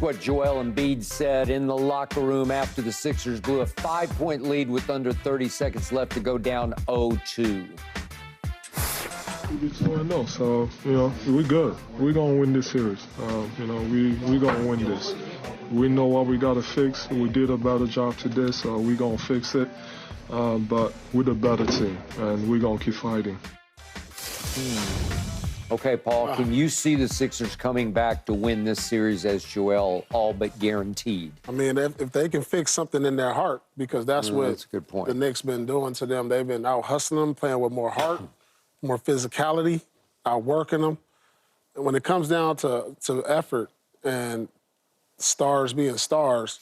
what Joel Embiid said in the locker room after the Sixers blew a 5-point lead with under 30 seconds left to go down 0-2. We 2-0, so, we good. We're going to win this series. We going to win this. We know what we got to fix. We did a better job today, so we're going to fix it. But we're the better team, and we're going to keep fighting. Okay, Paul, can you see the Sixers coming back to win this series as Joel all but guaranteed? I mean, if they can fix something in their heart, because that's what that's a good point. The Knicks been doing to them. They've been out hustling them, playing with more heart, more physicality, outworking them. And when it comes down to effort and stars being stars,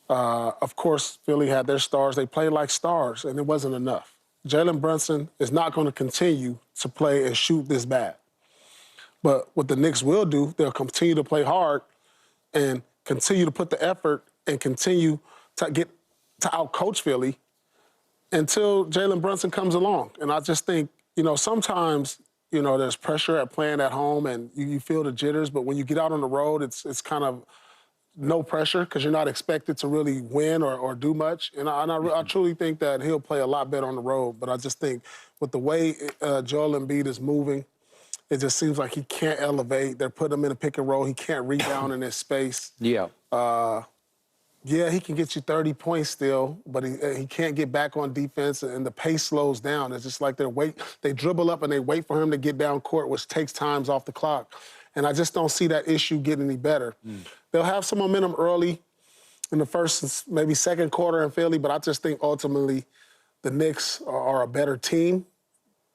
of course, Philly had their stars. They played like stars, and it wasn't enough. Jalen Brunson is not going to continue to play and shoot this bad. But what the Knicks will do, they'll continue to play hard and continue to put the effort and continue to get to outcoach Philly until Jalen Brunson comes along. And I just think, sometimes, there's pressure at playing at home and you feel the jitters, but when you get out on the road, it's kind of no pressure because you're not expected to really win or do much. And I truly think that he'll play a lot better on the road. But I just think with the way Joel Embiid is moving, it just seems like he can't elevate. They're putting him in a pick and roll. He can't rebound in his space. Yeah. He can get you 30 points still, but he can't get back on defense, and the pace slows down. It's just like they dribble up and they wait for him to get down court, which takes times off the clock. And I just don't see that issue getting any better. They'll have some momentum early in the first, maybe second quarter in Philly, but I just think ultimately the Knicks are a better team.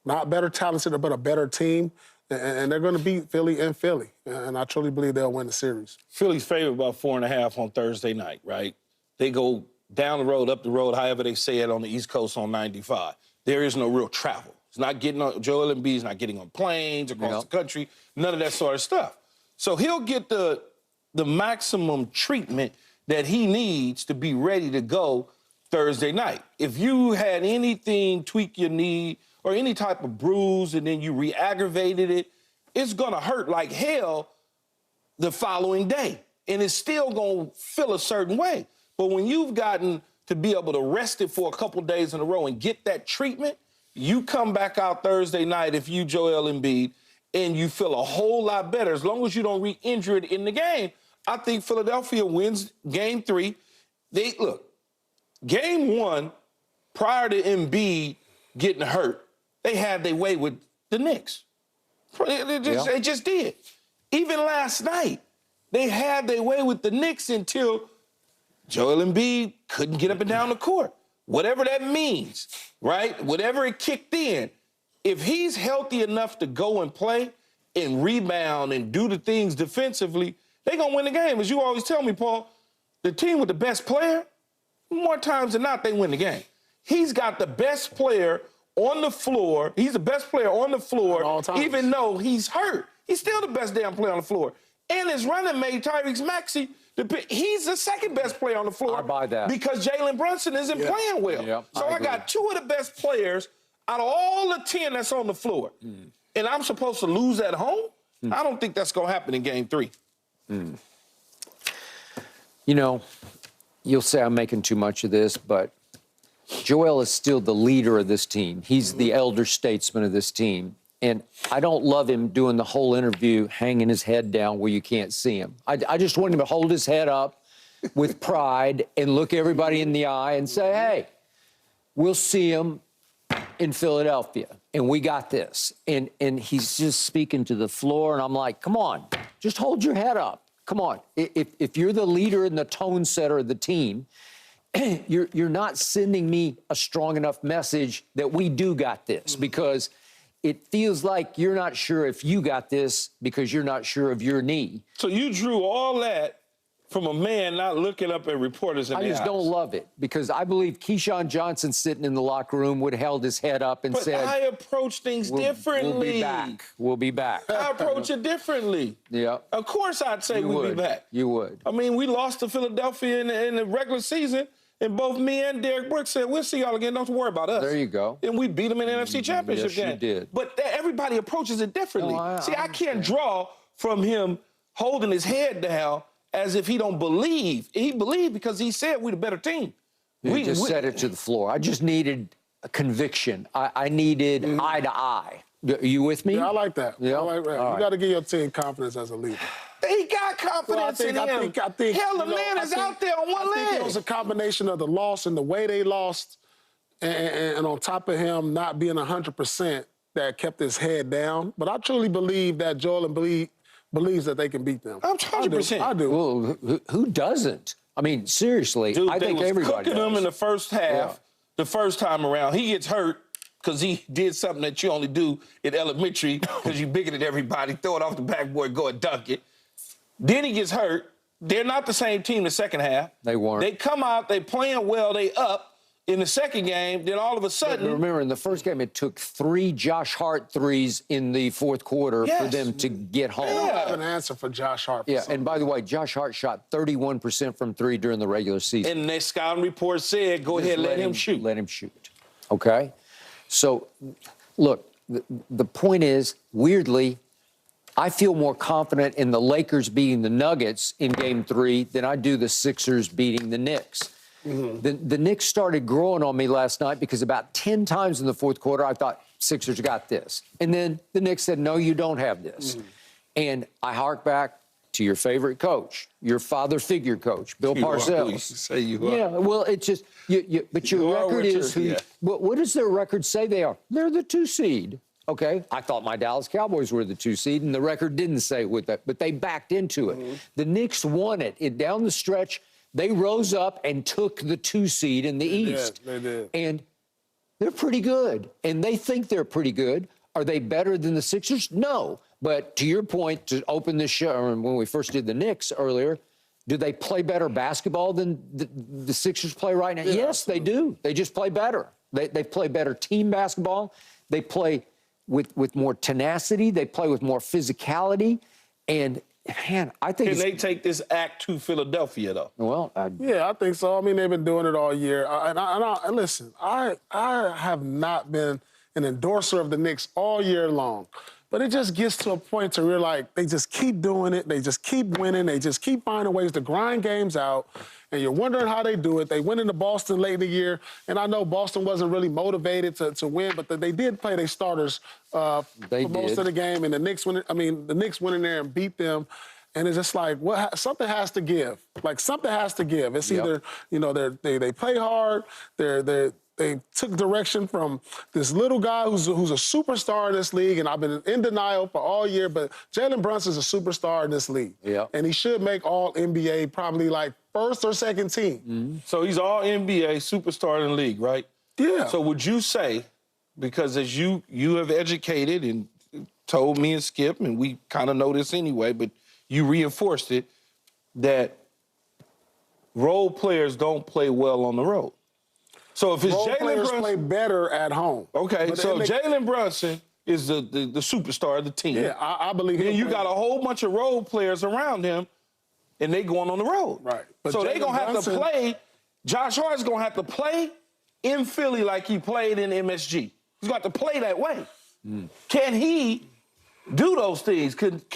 Not better talented, but a better team. And they're going to beat Philly in Philly. And I truly believe they'll win the series. Philly's favored by 4.5 on Thursday night, right? They go down the road, up the road, however they say it on the East Coast on 95. There is no real travel. It's not getting on, Joel Embiid's not getting on planes across the country, none of that sort of stuff. So he'll get the maximum treatment that he needs to be ready to go Thursday night. If you had anything, tweak your knee, or any type of bruise, and then you re-aggravated it, it's gonna hurt like hell the following day. And it's still gonna feel a certain way. But when you've gotten to be able to rest it for a couple days in a row and get that treatment, you come back out Thursday night, if you Joel Embiid, and you feel a whole lot better. As long as you don't re-injure it in the game, I think Philadelphia wins Game 3. Game 1, prior to Embiid getting hurt, they had their way with the Knicks. They just did. Even last night, they had their way with the Knicks until Joel Embiid couldn't get up and down the court. Whatever that means, right? Whatever it kicked in, if he's healthy enough to go and play and rebound and do the things defensively, they're going to win the game. As you always tell me, Paul, the team with the best player, more times than not, they win the game. He's got the best player on the floor. He's the best player on the floor, even though he's hurt. He's still the best damn player on the floor. And his running mate, Tyrese Maxey, he's the second best player on the floor. I buy that. Because Jalen Brunson isn't playing well. Yeah, so I got two of the best players out of all the 10 that's on the floor. And I'm supposed to lose at home? I don't think that's going to happen in Game 3. You'll say I'm making too much of this, but Joel is still the leader of this team. He's the elder statesman of this team. And I don't love him doing the whole interview hanging his head down where you can't see him. I just want him to hold his head up with pride and look everybody in the eye and say, hey, we'll see him in Philadelphia, and we got this. And he's just speaking to the floor, and I'm like, come on, just hold your head up. Come on. If you're the leader and the tone setter of the team, you're not sending me a strong enough message that we do got this, because it feels like you're not sure if you got this because you're not sure of your knee. So you drew all that from a man not looking up at reporters in the I just don't love it, because I believe Keyshawn Johnson sitting in the locker room would have held his head up and said, I approach things differently. We'll be back. We'll be back. I approach it differently. Yeah. Of course I'd say we'll be back. You would. I mean, we lost to Philadelphia in the regular season, and both me and Derek Brooks said, we'll see y'all again, don't worry about us. There you go. And we beat them in the NFC Championship game. Yes, you did. But everybody approaches it differently. No, I can't draw from him holding his head down as if he don't believe. He believed because he said we're the better team. You just set it to the floor. I just needed a conviction. I needed eye to eye. Are you with me? Yeah, I like that. Yeah? I like that. All You got to give your team confidence as a leader. He got confidence in him. I think. Hell, the man is out there on one leg. I think it was a combination of the loss and the way they lost, and on top of him not being 100%, that kept his head down. But I truly believe that Joel Embiid believes that they can beat them. I'm 100%. I do. Well, who doesn't? I mean, seriously, Dude, I think they was everybody cooking him does. in the first half. Yeah. The first time around, he gets hurt because he did something that you only do in elementary because you bigger than everybody, throw it off the backboard, go and dunk it. Then he gets hurt. They're not the same team the second half. They weren't. They come out, they playing well, they up. In the second game, then all of a sudden... But remember, in the first game, it took 3 Josh Hart threes in the fourth quarter for them to get home. I don't have an answer for Josh Hart. Yeah, and by the way, Josh Hart shot 31% from 3 during the regular season. And the scouting report said, go ahead, let him shoot. Let him shoot. Okay? So, look, the point is, weirdly, I feel more confident in the Lakers beating the Nuggets in Game 3 than I do the Sixers beating the Knicks. Mm-hmm. The Knicks started growing on me last night because about 10 times in the fourth quarter, I thought, Sixers got this. And then the Knicks said, no, you don't have this. Mm-hmm. And I hark back to your favorite coach, your father figure coach, Bill Parcells. Say you are. Yeah, well, it's just, but your record is, what does their record say they are? They're the 2 seed. Okay, I thought my Dallas Cowboys were the 2 seed, and the record didn't say with that, but they backed into it. Mm-hmm. The Knicks won it. Down the stretch, they rose up and took the 2 seed in the East. They did. And they're pretty good. And they think they're pretty good. Are they better than the Sixers? No. But to your point, to open this show, when we first did the Knicks earlier, do they play better basketball than the Sixers play right now? Yeah, yes, absolutely. they do. They just play better. They play better team basketball. They play with more tenacity. They play with more physicality. And man, I think... Can they take this act to Philadelphia, though? Well, yeah, I think so. I mean, they've been doing it all year. And listen, I have not been an endorser of the Knicks all year long. But it just gets to a point to where, like, they just keep doing it. They just keep winning. They just keep finding ways to grind games out. And you're wondering how they do it. They went into Boston late in the year. And I know Boston wasn't really motivated to win, but they did play their starters for most of the game. And the Knicks went in there and beat them. And it's just like, something has to give. Like, something has to give. It's either, they play hard, they took direction from this little guy who's a superstar in this league, and I've been in denial for all year, but Jalen Brunson's a superstar in this league. Yeah. And he should make all NBA probably like first or second team. Mm-hmm. So he's all NBA, superstar in the league, right? Yeah. So would you say, because as you have educated and told me and Skip, and we kind of know this anyway, but you reinforced it, that role players don't play well on the road. So if it's Role Jalen players Brunson, play better at home. okay, But so they- Jalen Brunson is the superstar of the team. Yeah, I believe Then he'll you play. got a whole bunch of role players around him, and they going on the road. Right. But So they Jalen gonna have to Brunson- play. Josh Hart's gonna have to play in Philly like he played in MSG. He's got to play that way. Can he do those things? Could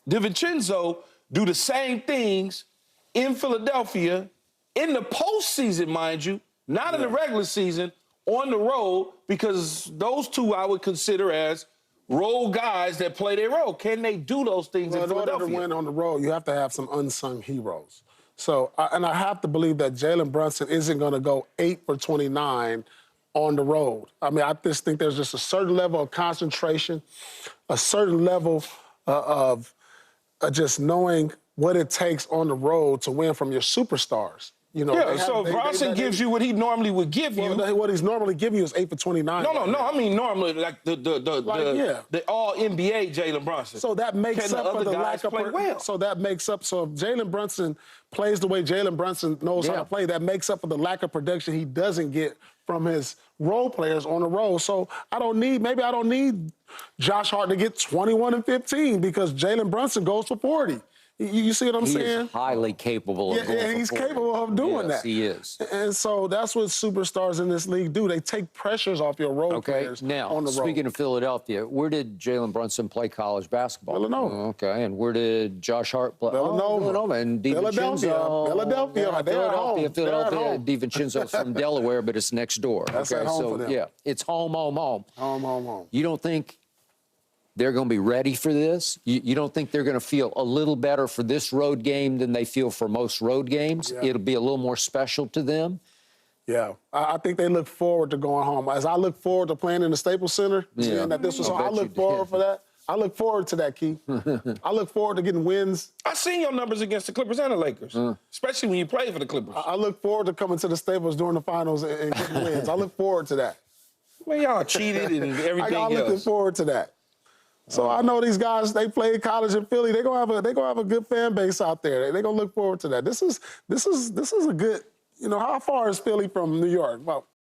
DiVincenzo do the same things in Philadelphia in the postseason, mind you, not in the regular season, on the road, because those two I would consider as role guys that play their role. Can they do those things in In order to Philadelphia? win on the road, you have to have some unsung heroes. So, I have to believe that Jalen Brunson isn't going to go 8 for 29 on the road. I mean, I just think there's just a certain level of concentration, a certain level of just knowing what it takes on the road to win from your superstars. Yeah, so Bronson gives you what he normally would give you. What he's normally giving you is 8 for 29. No, I mean normally like the all NBA Jalen Brunson. So that makes Can up the for other the guys lack of play well? So that makes up. So if Jalen Brunson plays the way Jalen Brunson knows how to play, that makes up for the lack of production he doesn't get from his role players on the road. So I don't need Josh Hart to get 21 and 15 because Jalen Brunson goes for 40. You see what I'm He saying? is highly capable of going Yeah, for he's 40. capable of doing Yes, that. he is. And so that's what superstars in this league do. They take pressures off your role Okay, players now, on the road. speaking of Philadelphia, where did Jalen Brunson play college basketball? Villanova. Okay, and where did Josh Hart play? Villanova. Oh, Villanova. And Philadelphia. DiVincenzo. Philadelphia. Yeah, They're at home. They're at Philadelphia. home. DiVincenzo's from Delaware, but it's next door. That's okay, at home so for them. yeah, it's home. Home, home. You don't think they're going to be ready for this? You don't think they're going to feel a little better for this road game than they feel for most road games? Yeah. It'll be a little more special to them? Yeah, I think they look forward to going home. As I look forward to playing in the Staples Center, seeing that this was I'll on, I bet you look forward did. for that. I look forward to that, Key. I look forward to getting wins. I seen your numbers against the Clippers and the Lakers, especially when you played for the Clippers. I look forward to coming to the Staples during the finals and getting wins. I look forward to that. Man, y'all cheated and everything I'm looking else. forward to that. So I know these guys. They played college in Philly. They're gonna have a good fan base out there. They're gonna look forward to that. This is a good. You know, how far is Philly from New York? About